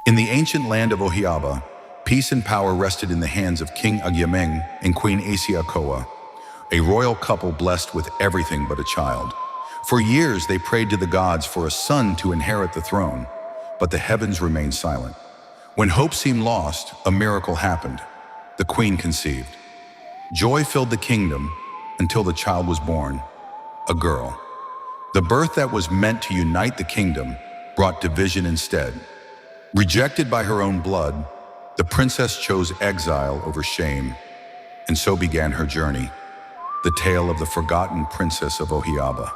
In the ancient land of Agyeiwaa, peace and power rested in the hands of King Agyeiwaa and Queen Achiaa, a royal couple blessed with everything but a child. For years they prayed to the gods for a son to inherit the throne, but the heavens remained silent. When hope seemed lost, a miracle happened. The queen conceived. Joy filled the kingdom until the child was born, a girl. The birth that was meant to unite the kingdom brought division instead. Rejected by her own blood, the princess chose exile over shame, and so began her journey, the tale of the forgotten princess of Agyeiwaa.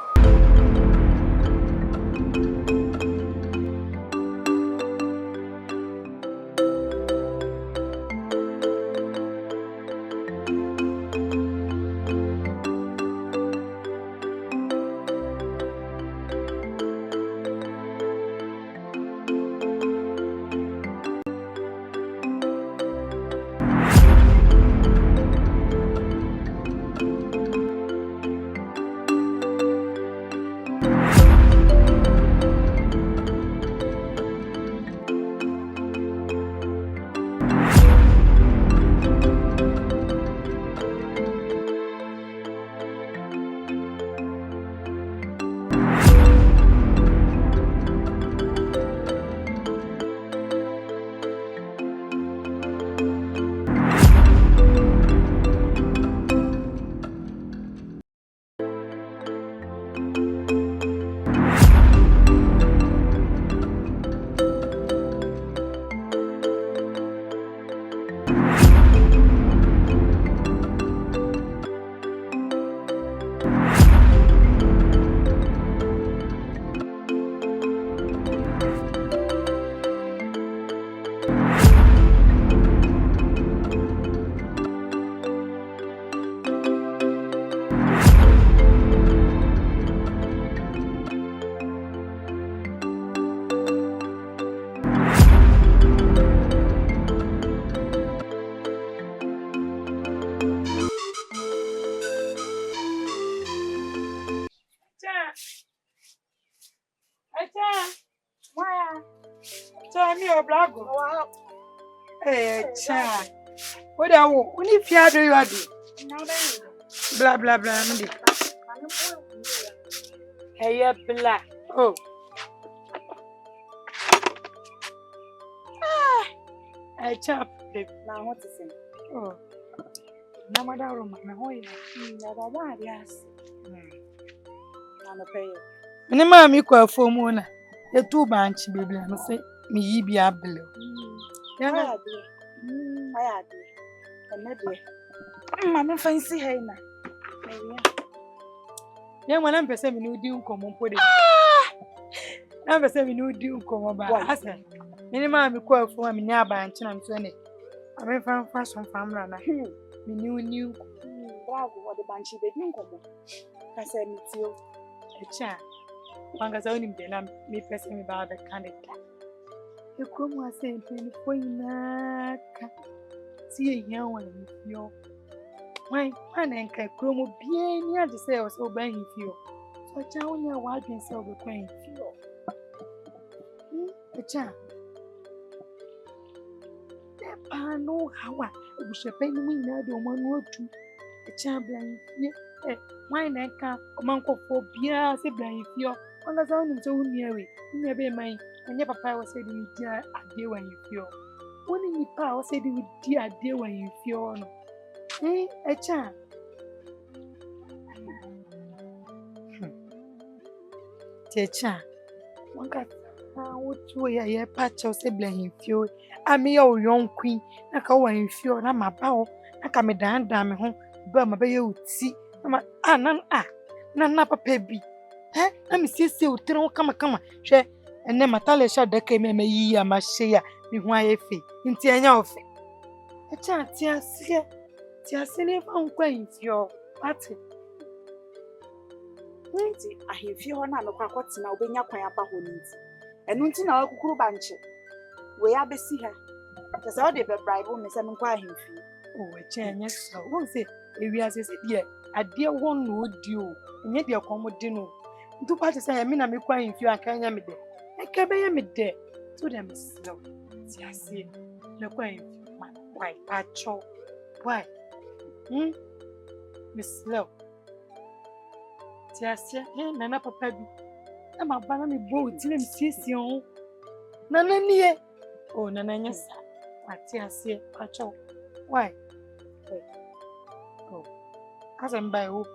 Tell me your black. Hey, Achiaa. What are you? When you fear, do you have blah blah blah? Hey, blah. Oh. Achiaa. Now what is it? Oh. Now what are you? My boy. Yes. I'm a payer. And the mammy called for Mona. The 2 branch baby, and say, me ye be a below. I had and Mamma fancy her now. Then when I'm perceiving new deal come on put it. I'm perceiving new deal come on by. I said, any mammy call for me near by and I'm saying, I may find fashion from Rana. Me new bravo what the banshee baby come on. I said, it's you. Achiaa. One has only been me pressing about the candidate. You come was saying, see a young one with you. Why, one and can chromo be near the sales or buying you. So, Chow, your wife and sell the queen. Achiaa. I know how I wish a penny we now do 1 or 2. Achiaa blind here. Why not come among for beer, say blind you. On the sound so near it, never mind, and your papa was said you dear idea when you feel. When you power said you dear idea when you feel. Eh, Achiaa. Achiaa. One got what way I patch or say blind you. I'm your young queen, I go when you feel, and I'm a bow, I come down damn home, but my baby would see. I'm none baby. Eh, let me see you come. Share, and then my tally shot the came me ye my share with my fee. In Tiana of it. Achiaa, tia silly found quaint your party. I hear you on a quack's now being your quay about wins. And until now, Kuru Banchi. We are see her. That's all the bribe on Miss Inquiring fee. Oh, Achiaa, yes, I won't say, if we are said, dear, a dear one would do, and yet your common dinner. 2 parties I mean, I'm requiring if you are carrying me there. I can't be me there. To them, so Tiasi, look why man, why, Pacho, why? Miss Low. Tiasi, Nana Papa, I'm a banana boat in Sission. Nana near. Oh, Nana, yes, Tiasi, Pacho, why? Oh, as I'm by hope.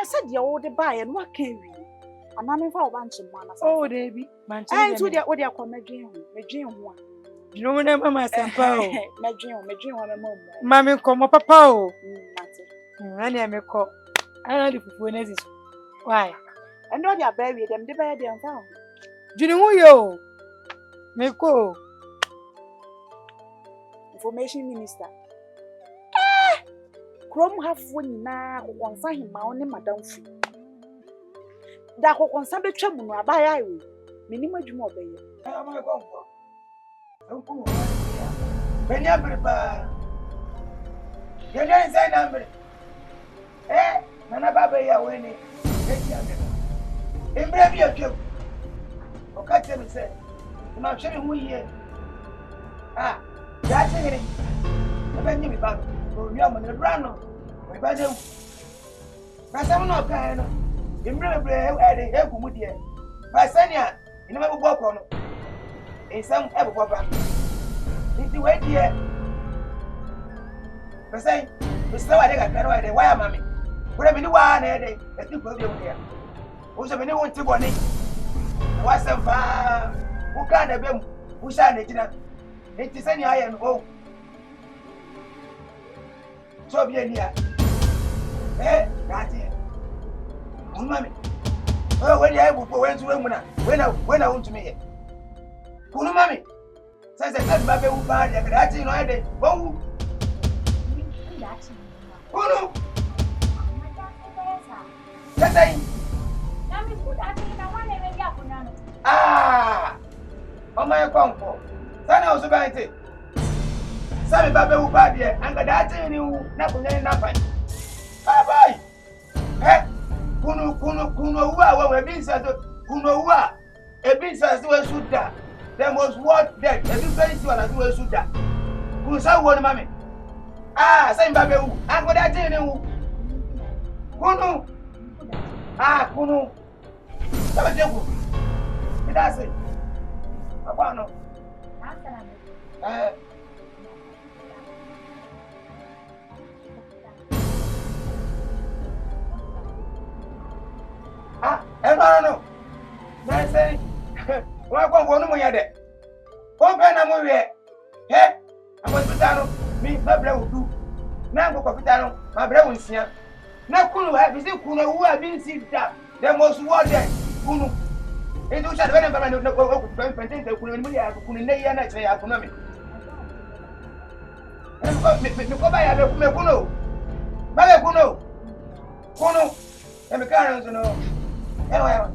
Said you all the buy and what can we? And I'm in for a bunch of man. Oh, Debbie, man, and to the what you call my dream one. You know, whenever my son, my dream on a moment. Mammy, come up, Papa. I never call. I don't know if why. And all your baby, them the baby and found. Do you know you? Meko. Information minister. Chrome have one now, one sign him, my own madam. That will consider the trouble by I will. Minimum more baby. I am a comfort. Don't go. When you prepare, you don't say number. Nana Baba, you are winning. In brave your joke. Or catch him, say, I'm not sure who he is. Ah, that's it. The Benjamin Baba, who you are on the run. We buy them. But I'm not kind of. In brave, I help with you. By Sanya, you never walk on. In some ever papa. Did you wait here? But say, we still I think I can't wait. Why am I? What have you done? I think we'll be here. Who's a minute want to go in? What's some far? Who can't have been? Who shall it? It is any iron home. So be here. That's it. Mammy. Oh, when you have to went to when I want to meet. Kunu mami. Sasa kazi babe ubadi akati no ede. Bongu. Kunu. Sasa hii. Nami kudati na wane wewe hapo nani? Mama yako mpo. Sana usubaite. Sasa babe ubadi angadati ni na kunyani napa. Bye. Kunu uwa wewe binsa to kunu uwa. Ebinsa siwe suda. There was what dead. The difference you are doing suda. Who saw one mammy? Same baby. I'm going to tell you. Kunu. Kunu. Come and do. That's it. Abano. No. That's it. Why go on my head? Come back, I'm here. Hey, I want to tell me, my brother will do. Now go capitano, my brother will see. Now, Kunu, have you Kunu who have been seen that? There was water. Kunu. It was a very bad no go pretend that Kunu and I say, I can go by a Kuno. Baba Kuno, and the currents, you know. Anyway.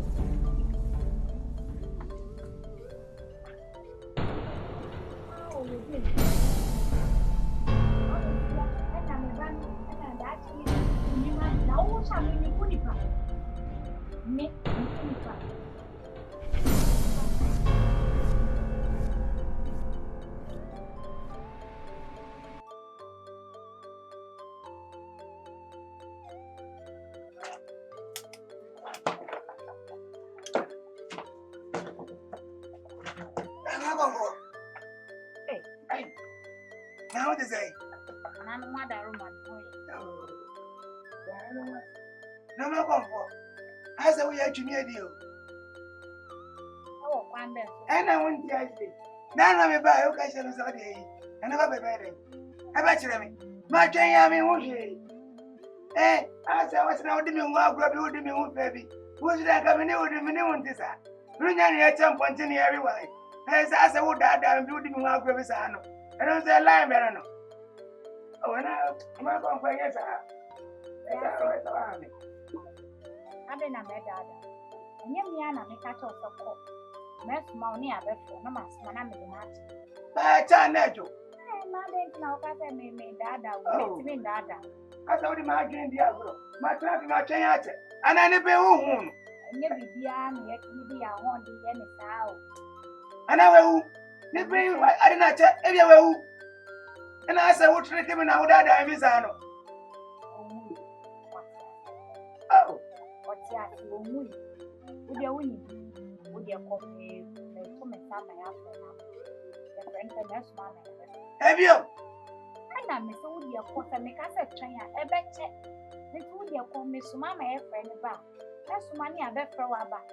Now what is it? I'm not a Roman boy. No, comfort. I said we are junior deal. Oh, one day. And I want the ice. Now I'm a buy, okay, so day. And I'll be better. I bet you, my train, I mean, who's she? I said, what's now doing? Well, grab you, baby. Who's that coming in with me? Want this? Bring any some point in everywhere. I said, what that I'm building while grabbing Sano. I don't say a lie, man. Oh, and I'm not going to yes, I didn't have that. And yet, I make a talk of court. Mess money, I bet for no man's man. But I know. I'm not going to dada. Me dada. I thought you might gain the agro. My traffic, my chain, and I never home. And you be beyond yet, you be a horn, the end is out. And I will. Ne bring I didn't check everywhere. And I said, what treat him now that I miss Anno? Oh, what's that? Would you win? Would you copy the woman my husband? The friend the best man. have you? I know Miss Woody, of course, I make us a train. I bet Miss Woody, of course, Miss Mamma, a friend about. That's money I bet for a back.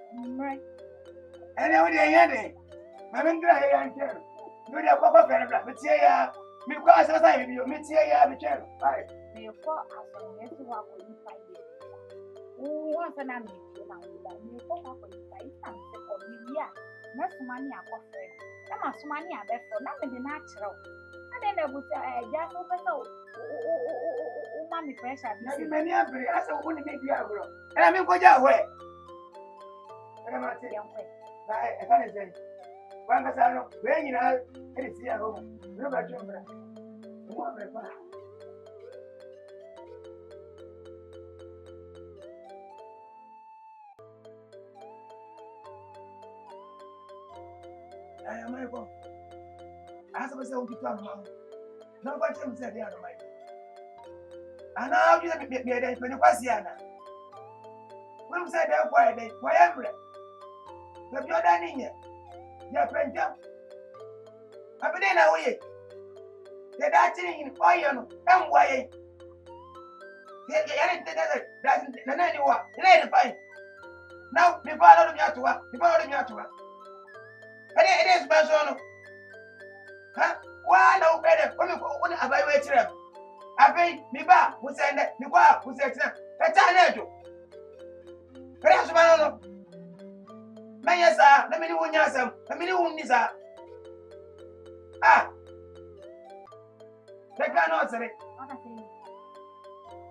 And I would hear it. My men try and tell. You have a friend, but yeah, because as I you meet here, I have a chance. Right. May you call us on yes, you are for you 5 years. Oh, once an army, you call up for you 5 times for me. Yeah, that's money I got friend. That much money I bet for nothing natural. And then I would just open so. Oh, mommy, pressure. Many are very as I want to make you a girl. And I mean, go your way. And I'm not saying, I can't say. One Casano, when you know, it is here home. Look at your brother. I am my boy. As I was saying, nobody said the other way. And now you have me a day when you pass Yana. When we said that quiet, whatever. If you're done in here, you're friend. I've been away. They're dancing in oil and why. That's anyone. Let fine. Now, before I don't have to work, and it is my son. Huh? Why no better? When have I waited? I think me back who said that me back who said that. That's an angel. Perhaps my own. Mayasa, let me know when you're some. Let me know when this are. Ah, they cannot say.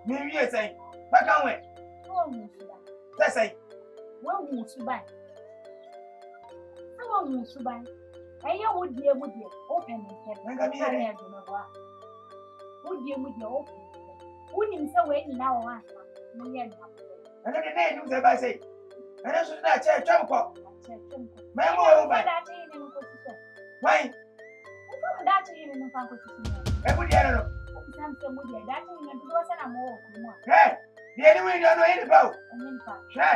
Maybe you say, but can't wait. Let's say, well, who's to buy? I won't to buy. I would be able to open it. Would you with your open? Wouldn't so wait in our one. And then the name you say, say, and I should not tell Trump. My boy, why? That in the competition. Every other. Something with your that in the doors and I'm more. Hey, the enemy don't know anything about. And then, Try.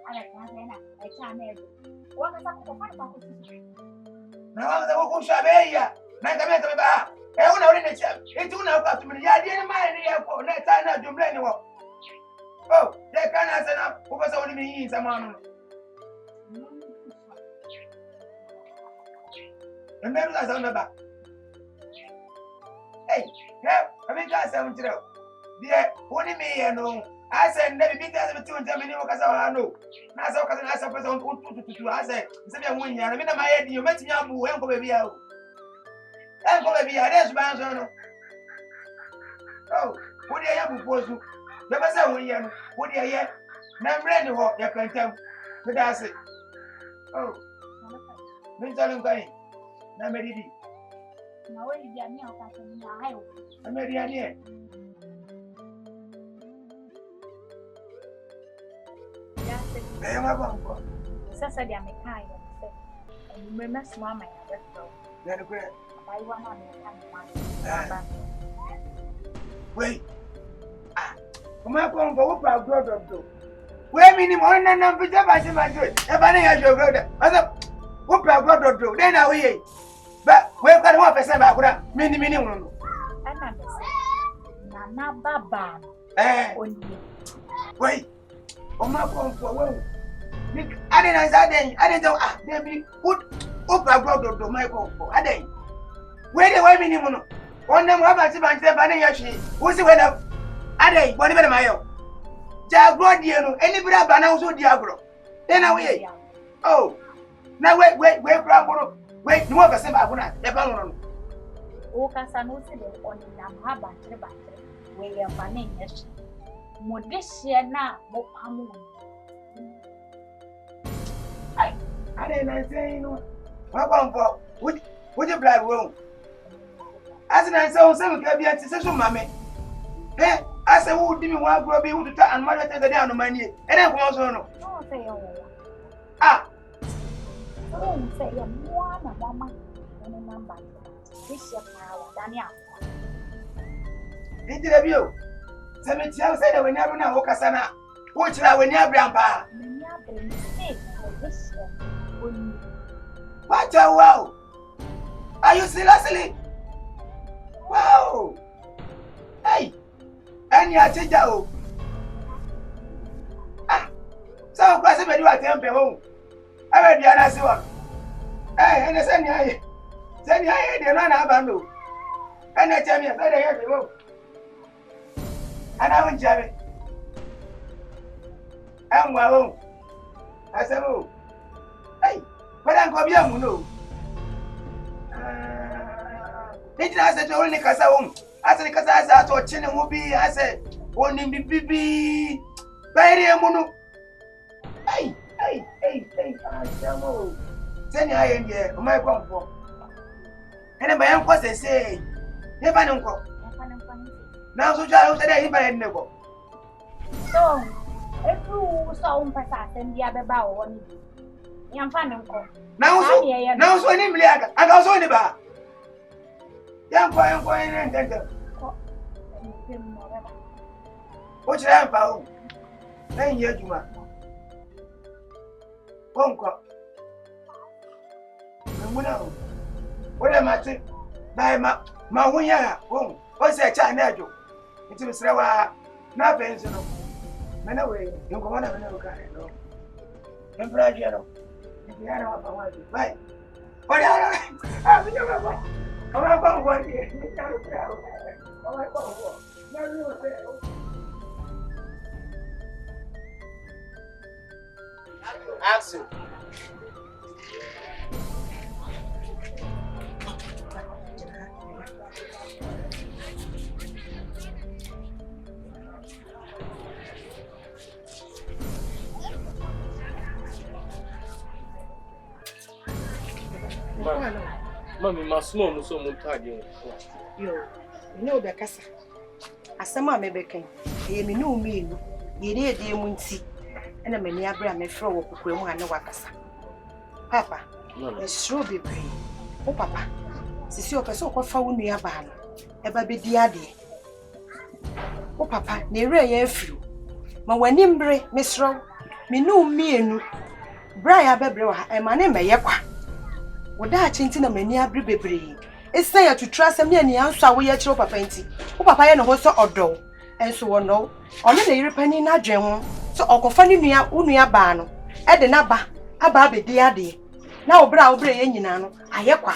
I can't. What is up? Now, the who shall be here. Nakameta, I won't know in the chap. It's one of us. I didn't mind the airport. Next time, I do blame you. Oh, they can't answer now. Who was only me in some money. And then that's on the back. Hey, I mean, that's 7 0. Dear, only me, you know. I said, never be there between them because I know. Now, so can I suppose on 2 I said, I'm winning. I mean, my head, you met me up, who go baby out. And go baby, there's my son. Oh, what do you have to pose? The person when you what do you yet? Now, ready what you can tell. But that's it. Oh, Mr. Going. Now, Mary. Now, where you get me out of the I'm ready here. I am a bumper. Saturday, I'm a kind of and you remember Mamma. Let it bread. I want to wait. Ah, come on, go for a brother. Wait, minimum, and I'm with my good. If I didn't have your brother, what brother do? Then I will. But where can one person back? Minimum. I understand. Nana Baba. Wait. Oh, my phone for one. I didn't know. Ah, baby, put up a brother to my phone for a day. Where the way minimum? One them have a seven banana. Who's the weather? A day, whatever my own. Jagro, dear, any brother banana, so Diagro. Then away. Oh, now wait, bravo. Wait, no one said I would not. The O Casanosi on the Namaba, where you're banning yes. Modestia now, Mopamu. I didn't say, no. My bumper, would you black room? As an answer, some can be antisocial, mammy. Eh, I say who did me one grow be who to and mother take the down on money. And then come also no. Oh, say Ah, oh, say one mama and number. This your power, Daniel. did the view. Seventy hours said that we never know Casana. Which I will never grandpa. What a wow! Are you seriously? Wow! Hey! And your teacher. Ah! So, class of you at Temple home. I read the other one. Hey, and I send you. Send you, the man abandoned. And I tell me a better heavy room. And I won't have it. I'm well. I said, oh, hey, but I'm going to be no. It's not that only because I won't. I said, because I thought China will be, I said, only be very a mono. Hey, I said, send your eye in here, my comfort. And my uncle say, never know. Now, so I was there, if I had never. So, if you saw un passato in the other bow, young fan uncle. Now, so I didn't I got so in the bar. Young boy, and then. What should I have found? 9 years, you man. Uncle. What am I saying? By my Wanya, what's a China? It was nothing. Anyway, you go on and look at it. No. Emperor, if you had a wife, right? What are you? I'm going one here. Action. Mami, my small no so much. Yo, you know the casa. Asama me beken. E me no me no. Ye dey dey mu nti. Na me ni abra me fro wo kokwe mu ane wakasa. Papa, e sro bebre. O papa, sisi o pese o kwa fa wo nua ba no. E ba be di ade. O papa, na ere ye afiru. Ma wani mbre me sro. Me no mienu. Bra ya bebre wa e ma ne meye kwa. Woda achinti na mani abri bebre. Esa ya tutra asem ne ani anso a wo ye kire papa nti. Wo papa ye no ho so odo. Enso wo no. Ono na yire pani na dwen ho. So okofa ni nua unua ba no. E de na ba aba abedi ade. Na obra ye nyina no aye kwa.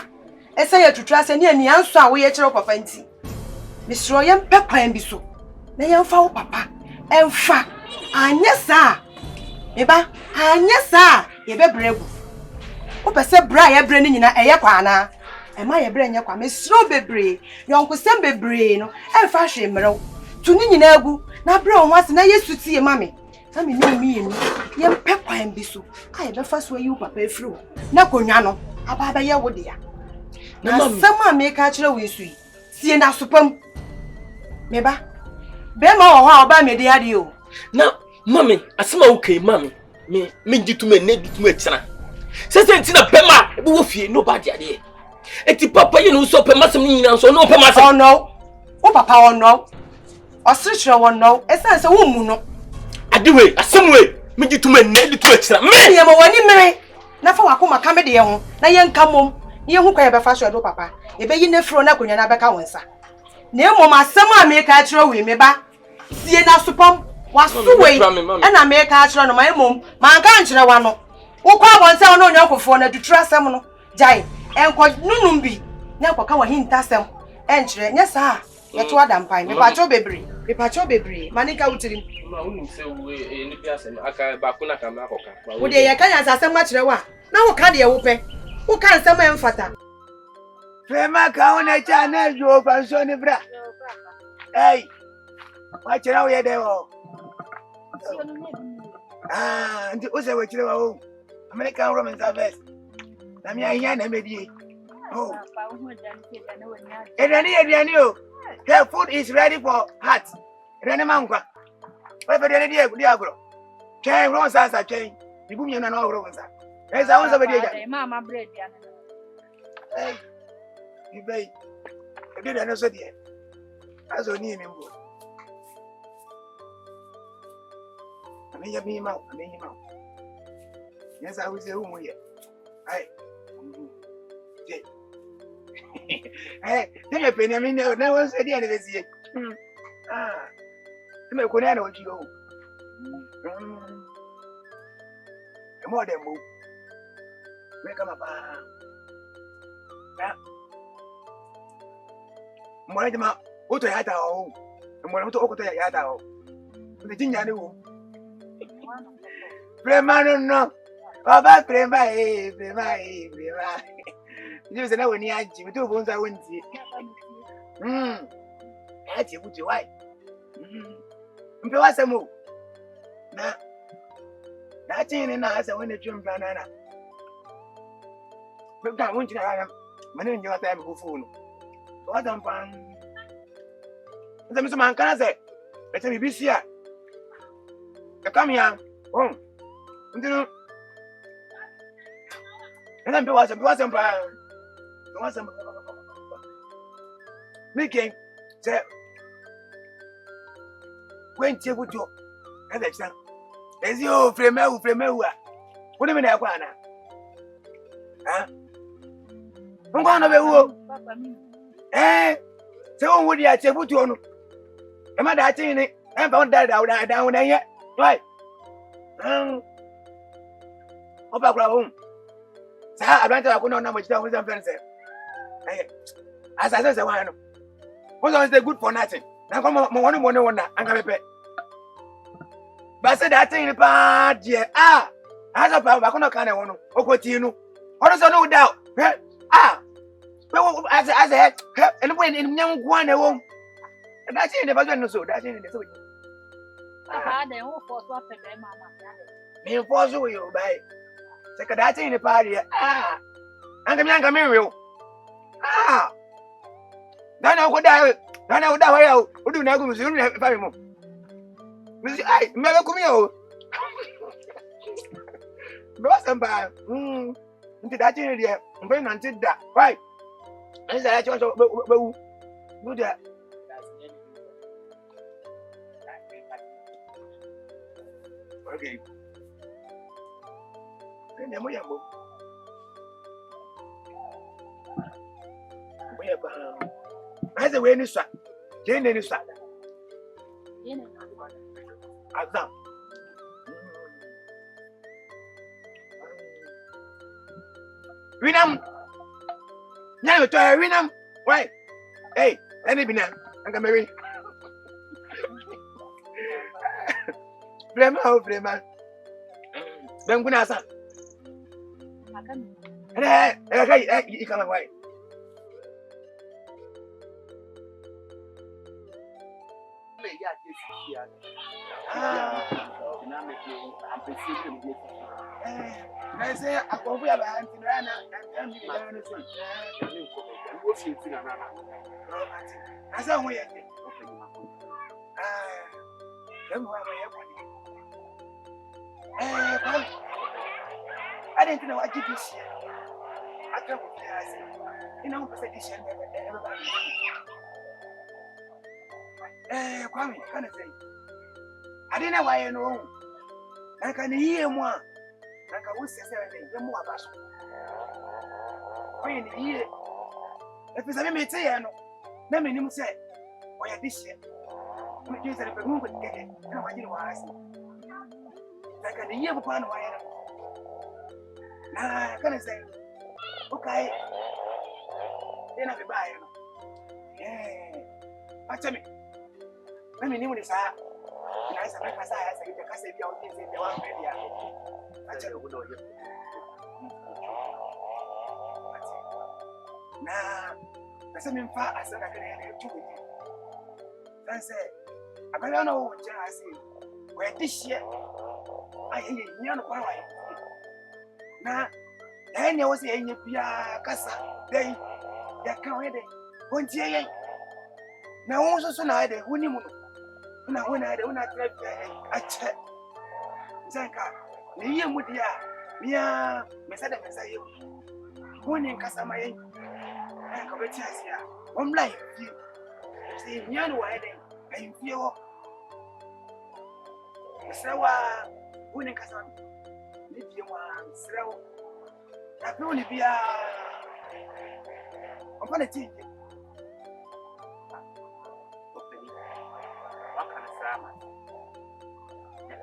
Esa ya tutra asem ne ani anso a wo ye kire papa nti. Misro ye mpekwan bi so. Na ye mfa wo papa. Emfa. Anya sa. Eba, anya sa. Ye bebregu. O pese bra ya bre ni nyina eye kwa na e ma ye bre nya kwa mesro bebre yonkosem bebre no e fa hwe mrew tu ni nyina agu na bre o hwase na yesu tie mame na me no mi enu ye mpe kwa mbi so ai be fa so yi papa efro na konwa no aba ba ye wode ya na sama me ka kire we su yi sie na sopam me ba be ma wo ha oba me de ade o na mami asema okay mami me gitume ne gitume kira sese ntina pema e wo fie nobody ade eti papa ye no so pema sem ni nyina so no pema sem oh no o papa oh no osirichire oh no esense wo mu no ade we asem we me gitume ne gitume kira me ye mo wani mere na fa wakoma ka me de ye ho na ye nka mom ye hu kwa ye be fa so do papa ye be yi na fro na konwa na be ka wonsa na emom asem a me ka kire we me ba sie na supom wasu we e na me ka kire no ma emom ma nka nkire wa no wo kwa bonse ono nyakofo na tutura asem no jai enko nunum bi na enko ka wa hinta asem enkire nya sa ye to adampan me pa cho bebre manika utirim ma unu se we ni bi asem aka ba kuna ka ma akoka wo de ye ka nya asem ma kire wa na wo ka de ye wo pe wo ka asem emfata Fema ka ona cha na jo fanso ni bra. Hey. Wa kire wo ye de wo. Ah, ndi o se we kire wo. American Roman service. Na mi ahiya na medie. Oh. Edani o. The food is ready for heart. Rene mangwa. Why for the diagro? Chain runs as a chain. You boom and all runs. As I was over there. Mama bread. Hey, you bay. I did an answer yet. As on him. I mean, you out. I mean, you out. Yes, I was a woman yet. Hey, hey, they pay me no one said the end of this year. Ah, you may go down what you go. The more than move. Make them up. More than my go to Yata home. And when I'm to Okota Yata home. The thing I do. Premano no. Baba prema prema. You say now when you are Jimmy, 2 bones I went. That's a good wife. What's a move? Nah, that's in us when the children banana. But I want you to have money in your time of phone. What I'm fine. The Mr. Man can say, let me be here. Come here. Oh, and then was some making say when you would do and that's not as you frame. What do you mean? Huh? I'm going to be eh? So, would you say what you know? Am I that in it? I'm found that out down there yet? Right? About home. Sir, I went to a good number with them friends. As I said, I know. Was good for nothing. Now come on, one, I'm going to pay. But I said that thing in the part, yeah. Ah, as a power, I couldn't kind of one. Okotino. What is no doubt? Ah, as I said, and when in young one, and that's in the button, so that's in the suit. They won't force what the mamma. Me force you by. Secretary in the party. Ah, and the young Camille. Ah, then I would die. Then I would die. Would do not go to the very moment. I never come here. Blossom by. Into that area. I'm going until that. Right. I said, I just do that. Okay. I said, when you start, Jane, then you start. Azam. Winam. Now you try Winam. Why? Hey, let me be now. I'm going to marry. Blema. Then go now, hey, you come away. I say, I go over and Angelina and I said, we I didn't know I did this year. I come with you know, petition everybody. Kwame, can I say? I didn't know why you know. I can hear more. I can say the more about when you hear. If it's a minute, I know. Let me say, why are this year? We use a room with it, and I didn't want to see. I can hear upon why I know. Now, can I say, okay, then I'll be buying. Watch me. Let me know this. And I said, I said, I said, you're the one media. I tell you, know you. Now, I said, in fact, I said, I can hear you. I said, I don't know what I say. Where this year, I hear you know why. Now, then you was saying, Pia Casa, they can't read it. One day, now also so neither, who knew. When I tried Achiaa. Zanka, me mudia, mia, Messada Messiah. One in Casamay, and Covetia. One life, you see, young wedding, and you Sawa, one in Casam. If you want, slow. I can only be upon a tea. What can I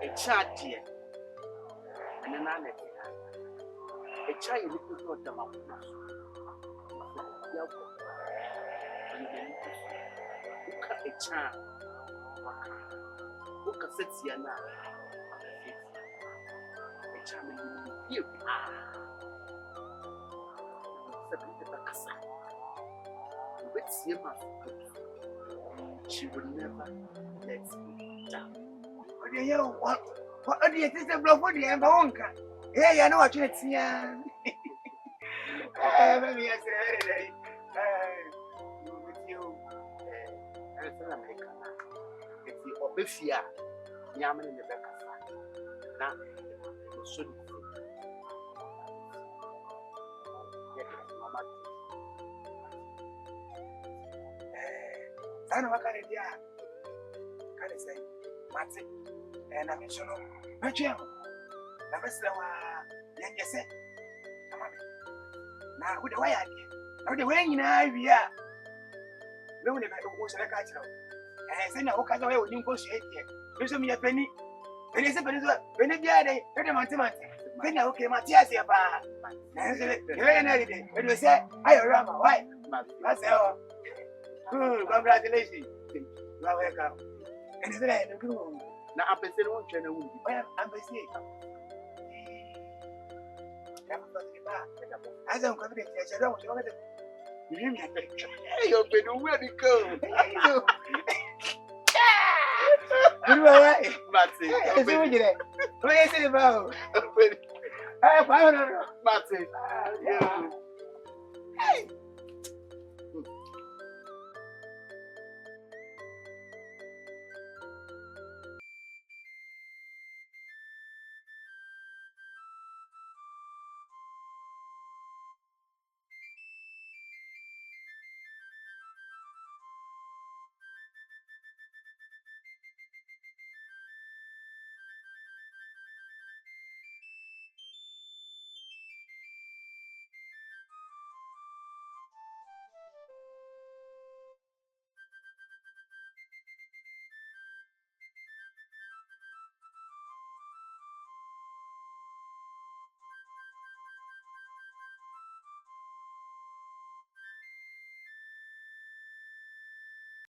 say? A chat here. And then a child little got them up. A child who can sit here now. A child, you she will never let me down. What do you think of for the Ambonka? Hey, I know what you're saying. Maybe I said, with you, as an American. It's the Obifia, Yaman in the back of that. Should I know what kind of idea. Can I say, Martin? And I'm sure no jam. Never say, yes, sir. Now, who the way I did? Now, the way you know, we are. No one ever goes to the catcher. And I said, no, because I will negotiate here. There's a mere penny. When is it when it be a day, 30 months. Then I okay, Matthias, your bar. You're an idea. When you say, I am my wife. That's all. Congratulations. You are welcome. And is it a good one? Now, I'm saying, one channel. I'm saying, I don't come to the don't you want to. You've been really cool. You are right, Matty. What is it about? I found her, Matty.